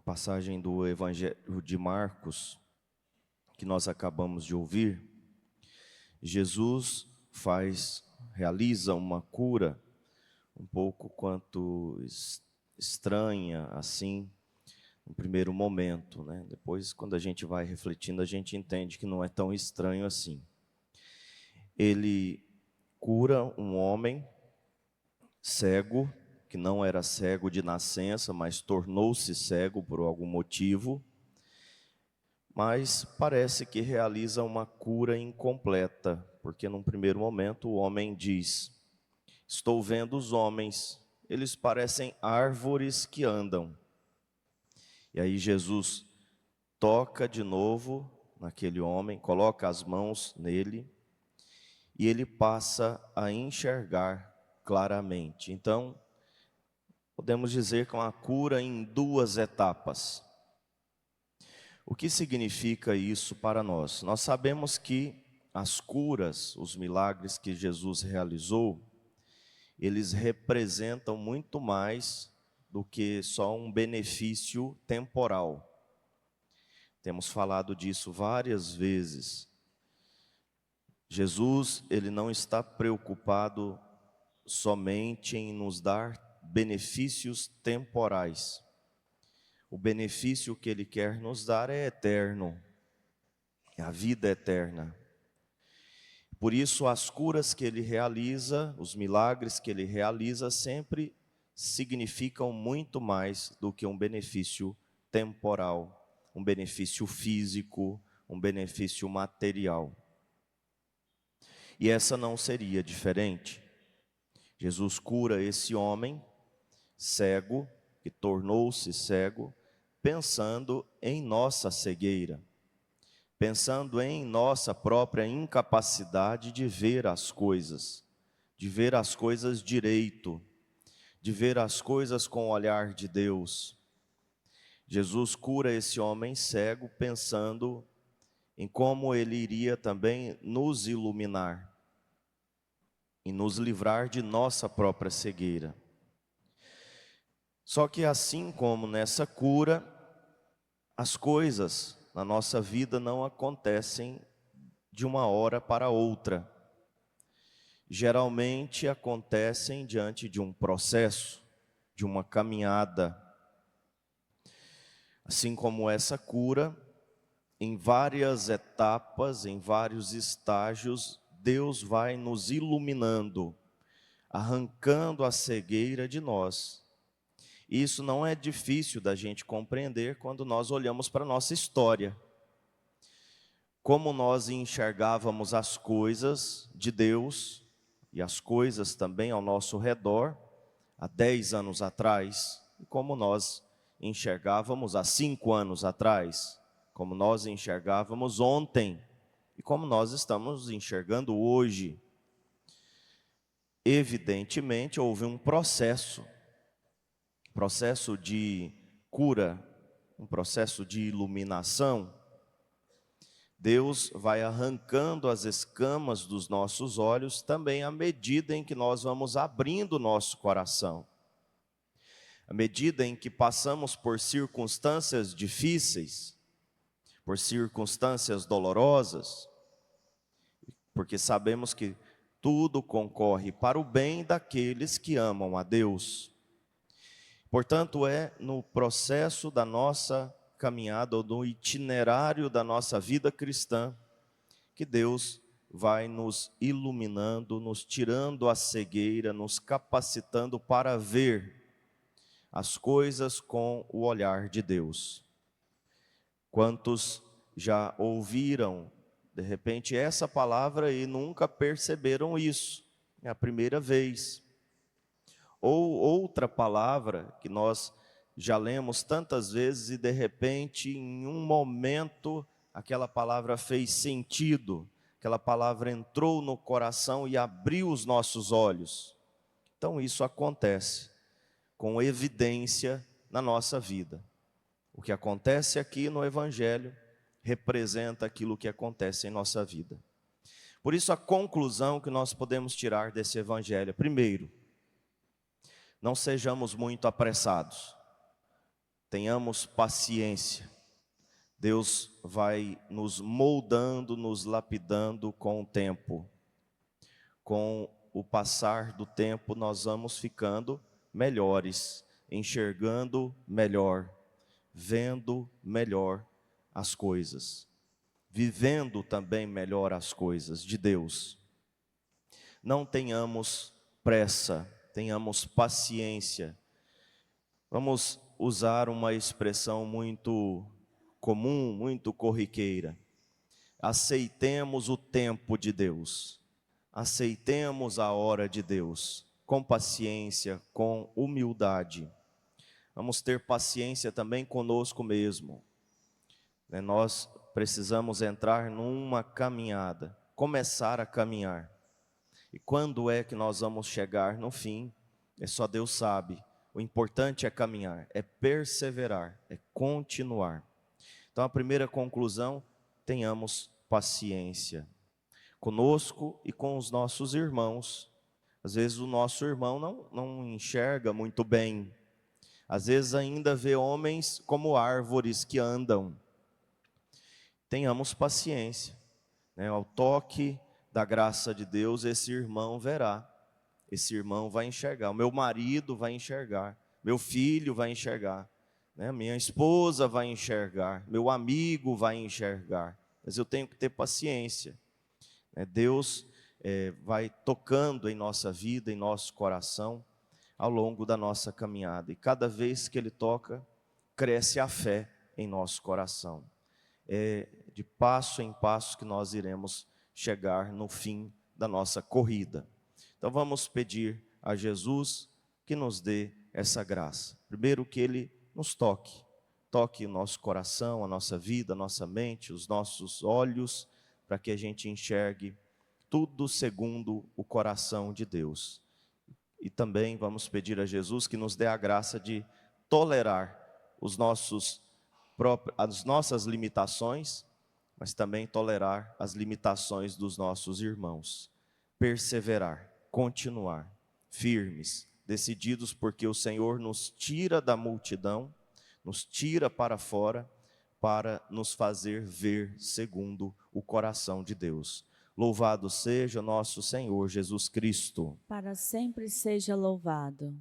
passagem do Evangelho de Marcos, que nós acabamos de ouvir, Jesus realiza uma cura um pouco quanto estranha, assim, no primeiro momento, né? Depois, quando a gente vai refletindo, a gente entende que não é tão estranho assim. Ele cura um homem cego, que não era cego de nascença, mas tornou-se cego por algum motivo, mas parece que realiza uma cura incompleta, porque num primeiro momento o homem diz: estou vendo os homens, eles parecem árvores que andam. E aí Jesus toca de novo naquele homem, coloca as mãos nele, e ele passa a enxergar claramente. Então, podemos dizer que é uma cura em duas etapas. O que significa isso para nós? Nós sabemos que as curas, os milagres que Jesus realizou, eles representam muito mais do que só um benefício temporal. Temos falado disso várias vezes. Jesus, ele não está preocupado somente em nos dar benefícios temporais. O benefício que ele quer nos dar é eterno, é a vida eterna. Por isso, as curas que ele realiza, os milagres que ele realiza, sempre significam muito mais do que um benefício temporal, um benefício físico, um benefício material. E essa não seria diferente. Jesus cura esse homem cego, que tornou-se cego, pensando em nossa cegueira, pensando em nossa própria incapacidade de ver as coisas direito, de ver as coisas com o olhar de Deus. Jesus cura esse homem cego pensando em como ele iria também nos iluminar e nos livrar de nossa própria cegueira. Só que assim como nessa cura, as coisas na nossa vida não acontecem de uma hora para outra. Geralmente acontecem diante de um processo, de uma caminhada. Assim como essa cura, em várias etapas, em vários estágios, Deus vai nos iluminando, arrancando a cegueira de nós. E isso não é difícil da gente compreender quando nós olhamos para a nossa história. Como nós enxergávamos as coisas de Deus e as coisas também ao nosso redor há 10 anos atrás, e como nós enxergávamos há 5 anos atrás, como nós enxergávamos ontem e como nós estamos enxergando hoje. Evidentemente houve um processo de cura, um processo de iluminação. Deus vai arrancando as escamas dos nossos olhos também à medida em que nós vamos abrindo o nosso coração. À medida em que passamos por circunstâncias difíceis, por circunstâncias dolorosas, porque sabemos que tudo concorre para o bem daqueles que amam a Deus. Portanto, é no processo da nossa caminhada, ou no itinerário da nossa vida cristã, que Deus vai nos iluminando, nos tirando a cegueira, nos capacitando para ver as coisas com o olhar de Deus. Quantos já ouviram, de repente, essa palavra e nunca perceberam isso? É a primeira vez. Ou outra palavra que nós já lemos tantas vezes e de repente, em um momento, aquela palavra fez sentido, aquela palavra entrou no coração e abriu os nossos olhos. Então isso acontece com evidência na nossa vida. O que acontece aqui no Evangelho representa aquilo que acontece em nossa vida. Por isso a conclusão que nós podemos tirar desse Evangelho, primeiro, não sejamos muito apressados. tenhamos paciência. Deus vai nos moldando, nos lapidando com o tempo. Com o passar do tempo, nós vamos ficando melhores, enxergando melhor, vendo melhor as coisas, vivendo também melhor as coisas de Deus. Não tenhamos pressa, tenhamos paciência. Vamos usar uma expressão muito comum, muito corriqueira. Aceitemos o tempo de Deus, aceitemos a hora de Deus, com paciência, com humildade. Vamos ter paciência também conosco mesmo. Nós precisamos entrar numa caminhada, começar a caminhar. E quando é que nós vamos chegar no fim? Só Deus sabe. O importante é caminhar, é perseverar, é continuar. Então a primeira conclusão, tenhamos paciência conosco e com os nossos irmãos. Às vezes o nosso irmão não enxerga muito bem. Às vezes ainda vê homens como árvores que andam. Tenhamos paciência, ao toque da graça de Deus, esse irmão verá, esse irmão vai enxergar, o meu marido vai enxergar, meu filho vai enxergar, minha esposa vai enxergar, meu amigo vai enxergar, mas eu tenho que ter paciência. Deus vai tocando em nossa vida, em nosso coração, ao longo da nossa caminhada, e cada vez que Ele toca, cresce a fé em nosso coração. É de passo em passo que nós iremos chegar no fim da nossa corrida. Então vamos pedir a Jesus que nos dê essa graça. Primeiro, que Ele nos toque o nosso coração, a nossa vida, a nossa mente, os nossos olhos, para que a gente enxergue tudo segundo o coração de Deus. E também vamos pedir a Jesus que nos dê a graça de tolerar as nossas limitações, mas também tolerar as limitações dos nossos irmãos. Perseverar, continuar, firmes, decididos, porque o Senhor nos tira da multidão, nos tira para fora, para nos fazer ver segundo o coração de Deus. Louvado seja nosso Senhor Jesus Cristo. Para sempre seja louvado.